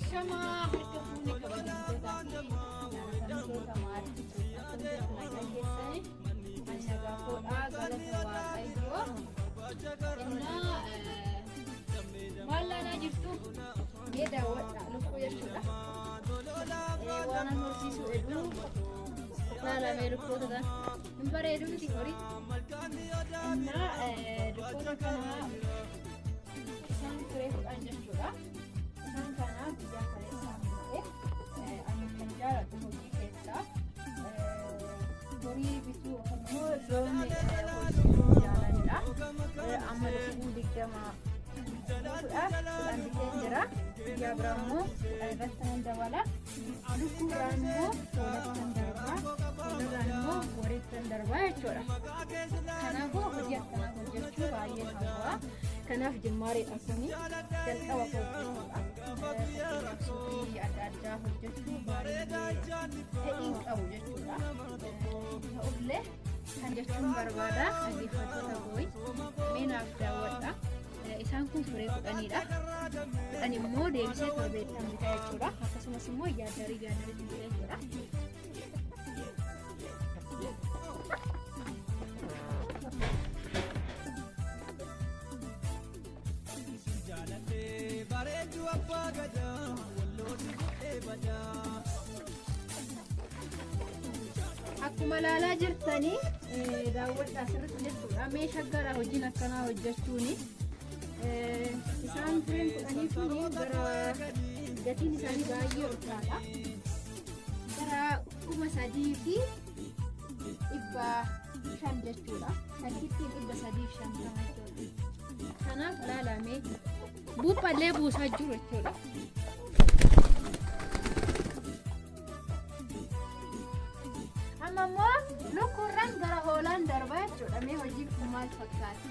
Ashama harka fuuni kabajamtoota jaallatamtoota maatii keessanii annagaa foodhaa galata waaqayyoo innaa mallaanaa jirtu mee daawwadhaa lukkuu jechuudha waan an horsiisuu eduu laalamee lukkoota tan hin bareedu miti horii innaa lukkoota kanaa isaan turee fudhan jechuudha isaan kanaa biyya kale isaan ta'e ani kan jaalladhu hojii keessaa horii bituu ammoo loon horsiisuu jaaladha amma lukkuu digdama fudhan bitee jira guyyaa biraa immoo irratti nan dabala lukkuu biraa immoo sooratan darbaa sooratan immoo wariittan darbaa jechuudha kanaafuu hojii akkanaa hojjechuu baay'ee hawwaa kanaaf jimmaariidha kuni jalqaba hojjechuudha suuqii adda addaa hojjechuu baay'ee ta'ii qabu jechuudha ta'ullee kan jechuun barbaada dhaggeeffattoota kooyi meenaaf daawwadha isaan kun turee fudhaniidha fudhan immoo deebisee torbeettan bitaa jechuudha akkasumas immoo yaadarii gaadarii bitaa jechuudha akkuma laalaa jirtanii daawwadhaa asirratti jechuudha mee shaggaraa hojiin akkanaa hojjechuuni isaan tureen fudhanii kuni gara gatiin isaanii baay'ee ulfaata gara 3,500 jechuudha shaggiittiin 350 jechuudha kanaaf laalamee buuphallee buusaa jiru jechuudha amma immoo lukkuurraan gara hoolaan darbaa jechuudha mee hojiin kun maal fakkaata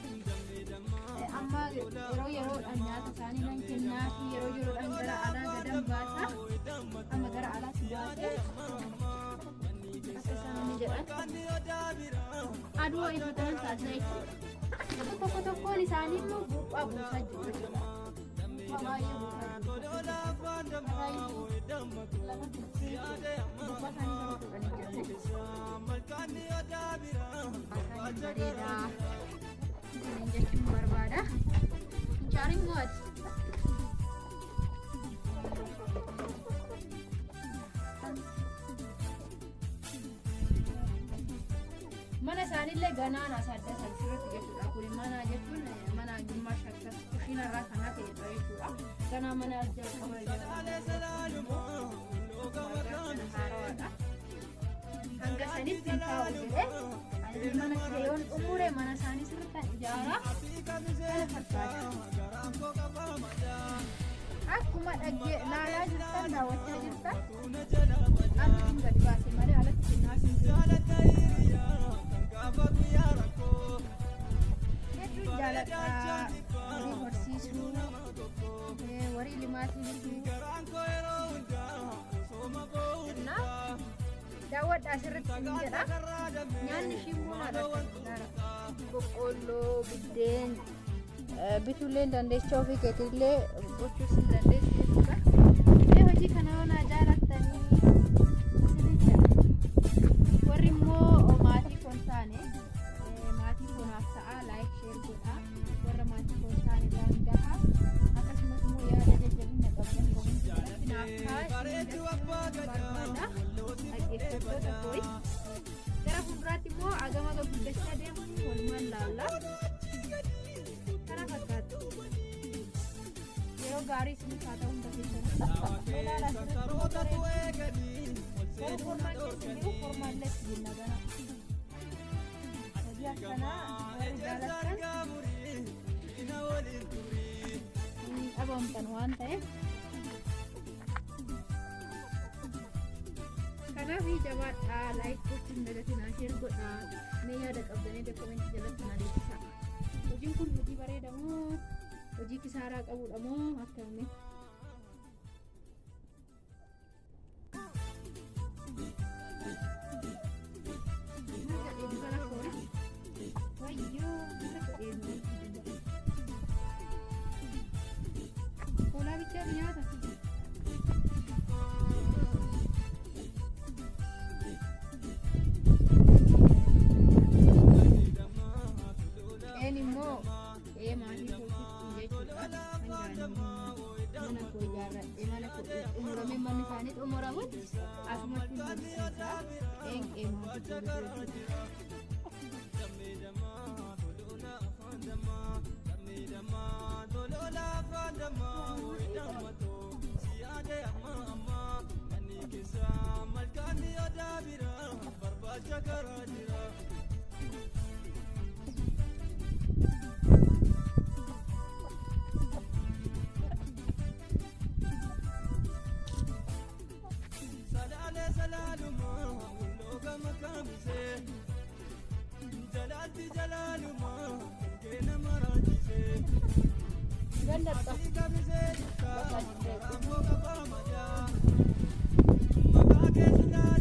amma yeroodhaan nyaata isaanii nan kennaa fi yeroodhaan gara alaa gadan baasa amma gara alaatti baasee akka isaan jedhan aduu ifatan taasisaa jechuudha tokkoon isaanii immoo buuphaa buusaa jiru jechuudha baay'ee buusaa jechuun barbaada jaarin mo'ati mana isaaniillee ganaan asadda sirriitti jechuudha kun mana jechuun mana gimmaa shakkas kushiinarraa kanaa ta'edha jechuudha ganaa mana jalqaba haarawaadha hanga sanitti hin taa'u jedhee mana keeyoon umuree mana isaanii sirriitti ijaaraa kana fakkaata akkuma dhaggee laalaa jirtan daawwachaa jirtan akkin gadi baase malee alatti naasiin jiru hedduu jaaladhaa horii horsiisuu warii limaatii bituu daawwadhaa asirratti hin jedha nyaanni shimbuunaadha boqqolloo biddeen bituullee dandeechaa ofii keetiillee gochuus hin dandeessu jechuudha mee hojii kana yoonaa jaalattanii warri immoo maatii koon taane maatii koonaaf ta'a laayik sheer godhaa warra maatii koon taane gahaa akkasumas immoo yaada jajjabina qabdan naaf ta'a dhaggeeffattoota kooyi gara fuulduraatti immoo agama guddachaa deemu walumaan laallaa kana fakkaatu yeroo gaarii isinis haa ta'u hunda keessatti ilaala gara formaan keessa jiru formaallee itti jenna gana hojii akkanaa warri jaalattan hin dhabamtan waan ta'eef kanaaf jabaadhaa laayik gochuun dagatinaa sheer godhaa mee yaada qabdanii komentii jalatti naa deebisaa hojiin kun hojii bareeda moo hojii kisaaraa qabudha moo akkamii Hola, bicha, mana koo ijaarradhe mana koo xumuramee manni isaanii xumuramutti asumatti barsiisaa qeenqee maatii Maka